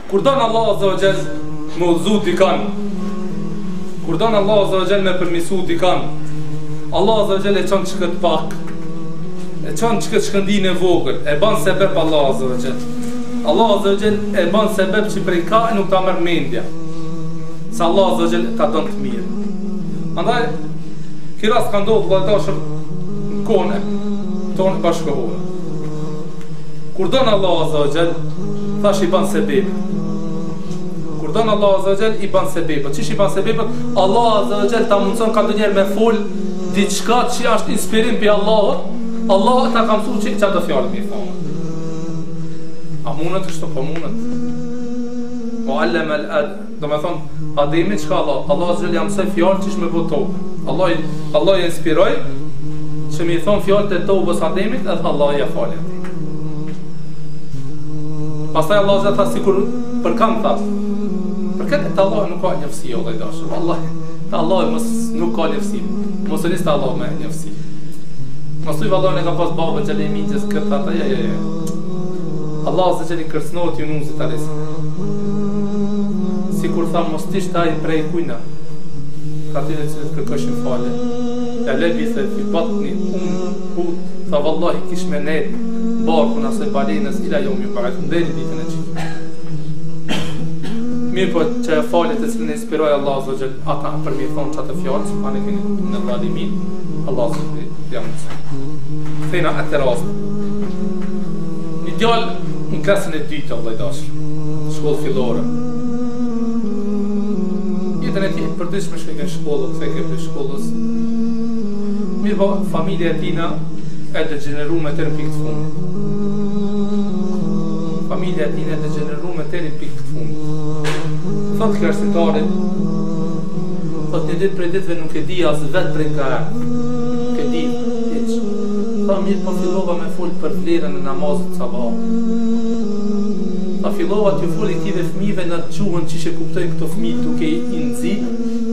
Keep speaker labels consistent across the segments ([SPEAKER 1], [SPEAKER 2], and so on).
[SPEAKER 1] Kur don Allah Azza wa Jall me udhëzu dikan, kur don Allah Azza wa Jall me përmirësu dikan, Allah Azza wa Jall e çon çka të pak, e çon çka shkëndin e vogël, e ban sebeb Allah Azza wa Jall. Allah Azza wa Jall e ban sebeb që prej ka nuk ta merr mendja. Se Allah Azza wa Jall ta don të mirë. Andaj ky rast ka ndodhur vëllazër në kohën tonë bashkëkohore. Kur don Allah Azza wa Jall thash i ban sebeb. Kur don Allah Azza wa Jall i ban sebeb. Çish i ban sebeb? Allah Azza wa Jall ta mundson ka ndonjëherë me fol diçka që është inspirim pe Allahut. Allah ta ka mësuar që çfarë do fjalë më thonë. A mundet kështu po mundet? Muallem al-ad, do me thonë Ademi çka Allah Azza wa Jall ja mësoi fjalë që me voto. Allah i inspiroi që më thon fjalët e tobës Ademit, edhe Allah ja fali. Pastaj Allah Azza tha sikur për kam tha. Për këtë të Allah nuk ka njëfsi o dhe i dashur. Wallahi, të Allah nuk ka njëfsi. Mos e nisë të Allah me njëfsi. Mos tuj vallon e ka pas babë Xhalemitjes këtë ata ja. Allah Azza Jall i kërcënohet Yunusit alayhis. Sikur tha mos tish taj prej kujna. Ka të cilët kërkoshin falje. Ja lebi se fi batni tha wallahi kish me net barkun asaj balenës ila jomi ba'ath deri ditën e gjykimit. Mirë po që faljet e cilën e inspiroi Allah Azza Jall ata për mi thonë çatë fjalë subhane keni në dhalimin Allah Azza Jall thena atë rast. Një djalë në klasën e dytë vëllai dashur, shkollë fillore. Jetën e tij përditshme shkoi në shkollë, kthej ke shkollës. Mirë po familja e tina e degeneruar të pikë të fundit. Familja e tina e degeneruar të pikë të fundit. Thot kërcëtari, thot një ditë prej ditëve nuk e di as vetë prej nga nuk e di, hiç. Tha mirë po fillova me fol për vlerën e namazit sabah. Tha fillova të fol i këtyre fëmijëve në gjuhën që kuptojnë këto fëmijë duke i nxit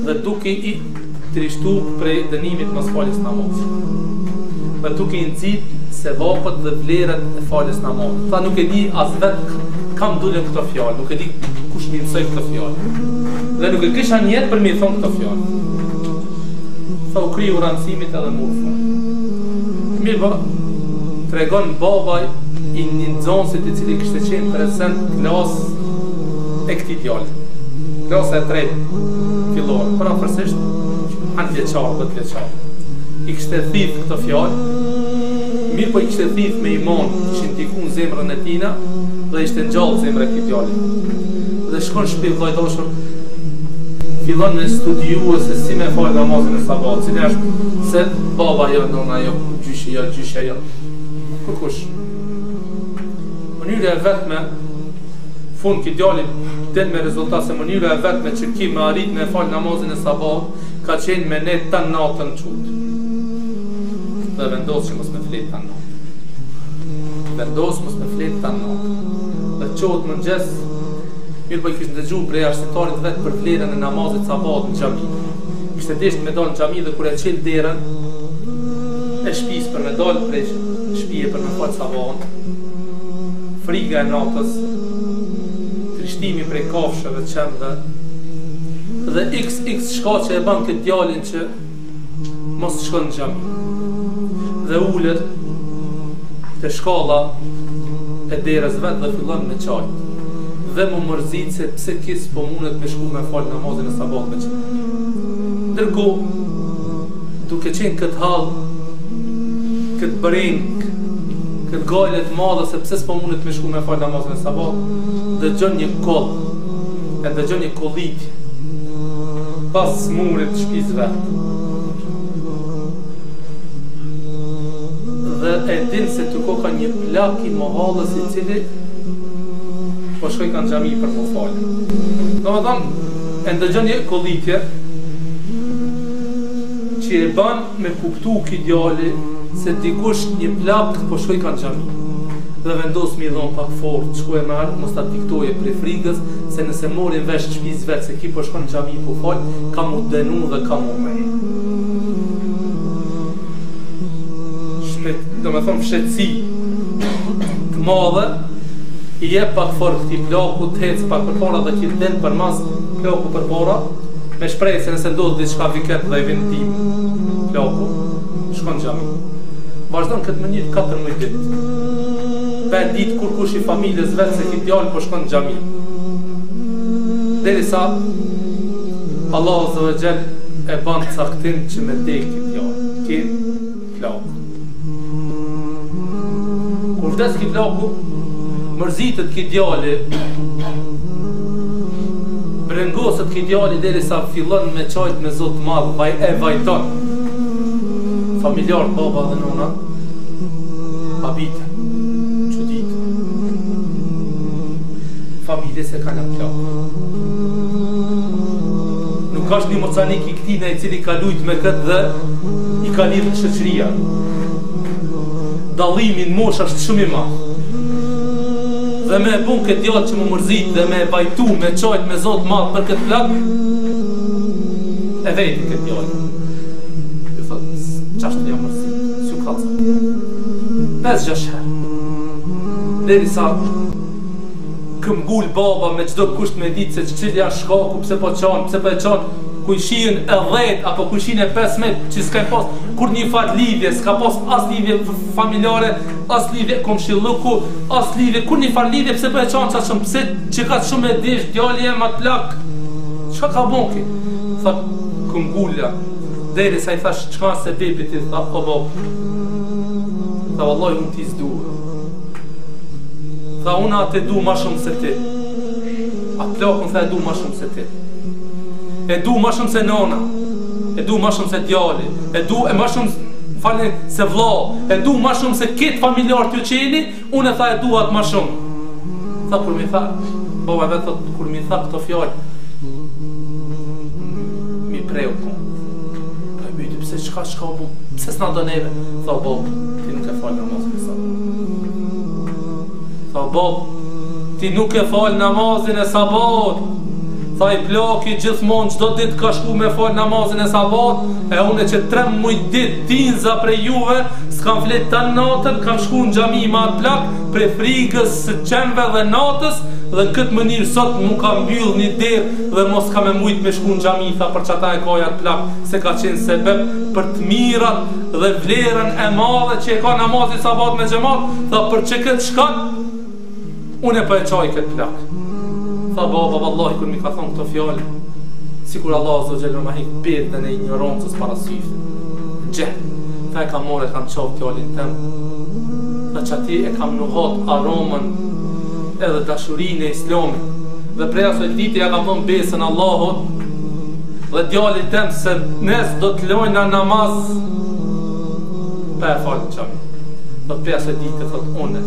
[SPEAKER 1] dhe duke i trishtu prej dënimit mos faljes namazit. Dhe duke i nxit sevapët dhe vlerën e faljes namazit. Tha nuk e di as vetë kam dule këto fjalë, nuk e di kush më mësoi këto fjalë. Dhe nuk e kisha një jetë për mi thonë këto fjalë. Tha u kriju rancimit edhe murfën. Mirë ba, tregon babaj i një nxënësit i cili kishte qenë prezent klasë e këtij djali. Klasa e tretë fillore, pra afërsisht anë vjeçar, 10 vjeçar. I kishte thith këto fjalë. Mirë po i kishte thith me iman, kishin ndikuar zemrën e tina dhe ishte ngjallë zemra e këtij djali. Dhe shkon shtëpi vllai dashur, fillon me studiu se si me fal namazin e sabahut, cili është se baba jo, nona jo, gjyshja jo. Kush? Mënyra e vetme fund që djali del me rezultat se mënyra e vetme që ki me arrit me fal namazin e sabahut ka qenë me ne tan natën çut. Dhe vendos që mos me flet tan natën. Vendos mos me flet tan natën. Dhe çohet mëngjes. Mirë po i kishtë ndëgju prej arsitarit vetë për vlerën e namazit sabahut në xhami. Kishte desht me dalë në xhami dhe kur e qel derën e shtëpisë për me dalë prej shtëpie për me fal sabahun. Friga e natës, trishtimi prej kafshëve të qendrë dhe XX shkaqe e ban këtë djalin që mos shkon në xhami. Dhe ulet te shkalla e derës vetë dhe fillon me çaj. Dhe më mërzit se pse kis po mundet me shku me fal namazin e sabahut me qenë. Ndërkohë, duke qenë këtë hall, këtë breng, këtë gajle të madhe se pse s'po mundet me shku me fal namazin e sabahut, dëgjon një koll, e dëgjon një kollit pas murit të shtëpisë vet. Dhe e din se të ko ka një plak i mohallës i cili po shkoj kanë xhami për më falë. Domethënë, e ndëgjon një kollitje që e ban me kuptu ki djali se dikush një plak po shkoj kanë xhami. Dhe vendos mi dhon pak fort, shkoj me ardh, mos ta diktoje prej frikës, se nëse morin vesh shtëpisë vet se ki po shkon në xhami po fal, ka mu dënu dhe ka mu me. do me thonë fshetësi të madhe, I jep pak forë këti plaku, të hecë pak për para dhe që del për mas plaku për para, me shprej se nëse ndodhë diçka viket dhe I vjen tim plaku, shkon xhami. Vazhdon këtë mënyrë 14 ditë. 5 ditë kur kush I familjes vetë se ki djalë po shkon xhami. Derisa Allah Azza wa Jall e ban caktim që me dek ki djalë, ki plaku. Kur vdes ki plaku, mërzitët ki djali, brengosët ki djali derisa fillon me qajt me Zot madh, e vajton. Familjar baba dhe nona, habite, çudite. Familje se ka në plak. Nuk është një mocanik I këtina I cili ka lujt me këtë dhe I ka lidhë në shoqëria. Dallimin mosh është shumë I madh. Dhe me bun këtë djalë që më mërzit dhe me vajtu, me qajt me Zot madh për këtë plak, e vejti këtë djalë. Ju thot, qashtë një mërzit, s'ju kalca. 5-6 herë. Derisa këmgull baba me çdo kusht me ditë se ç'cili janë shkaku, pse po qanë, pse po e qanë, kujshin e 10 apo kujshin e 15 që s'ka pas kur një fat lidhje, s'ka pas as lidhje familjare, as lidhje komshilluku, as lidhje kur një fat lidhje pse po e qanë çashëm, pse që ka shumë e dish djali e ma plak. Çka ka bon ki? Thot këmgulla. Derisa I thash çka se bebit I tha o bab. Tha vallahi unë ti s'du. Tha unë atë du ma shumë se ti. Atë plakun tha e du ma shumë se ti. E du ma shumë se nona. E du ma shumë se djali. E du e ma shumë falni se vlla. E du ma shumë se kitë familjar t'ju qeni. Unë e tha e du atë ma shumë. Tha kur mi tha, baba vetë thot kur mi tha këto fjallë, mi preu po. Pa I byti pse çka u bu? Pse s'na do neve? Tha bab, ti nuk e falë namazin e sabat. Tha bab, ti nuk e falë namazin e sabat. Tha I plaki gjithmonë çdo ditë ka shku me fal namazin e sabat, e unë që 3 muj ditë tinza prej juve, s'kam flet tan natën, kam shku në xhami me atë plak, prej frikës së qenve dhe natës, dhe në këtë mënyrë sot mu ka mbyll një derë dhe mos ka me mujt me shku në xhami, tha për çata e koja atë plak, se ka qenë sebeb për të mirat dhe vlerën e madhe që e ka namazi sabat me xhamat, tha për që këtë shkat, unë e për e qaj këtë plak. Tha baba, vallahi, kur mi ka thonë këto fjallë, sikur Allah Azza wa Jalla ma hik bedën e ignorancës para syve. Gjeh, tha e kam more, kam qavë fjallin tem. Tha që ati e kam nuhat aromën edhe dashurin e Islamit. Dhe prej asoj diti ja kam thonë besën Allahot dhe djallit tem se nes do të lojna namaz pa e falë në qami. Thot prej asoj diti, thot unë,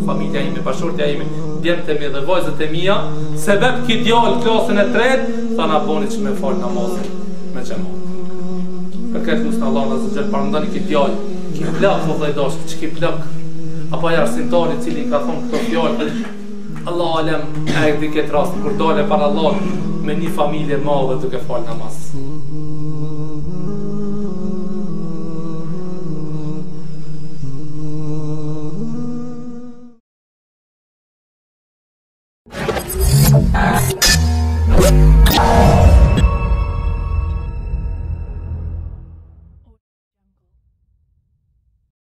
[SPEAKER 1] familja ime, bashortja ime, djemët e mi dhe vajzët e mia, sebeb ki djallë klasën e 3, tha na boni që me falë namazin me xhamat. Për këtë lusë në Allah në zëgjër, parëndani ki djallë, ki plak, më dhe dashë, që ki plak, apo aja arsintari cili ka thonë këto fjallë, Allah alem e di këtë rast, kur dole para Allah me një familje madhe duke falë namaz.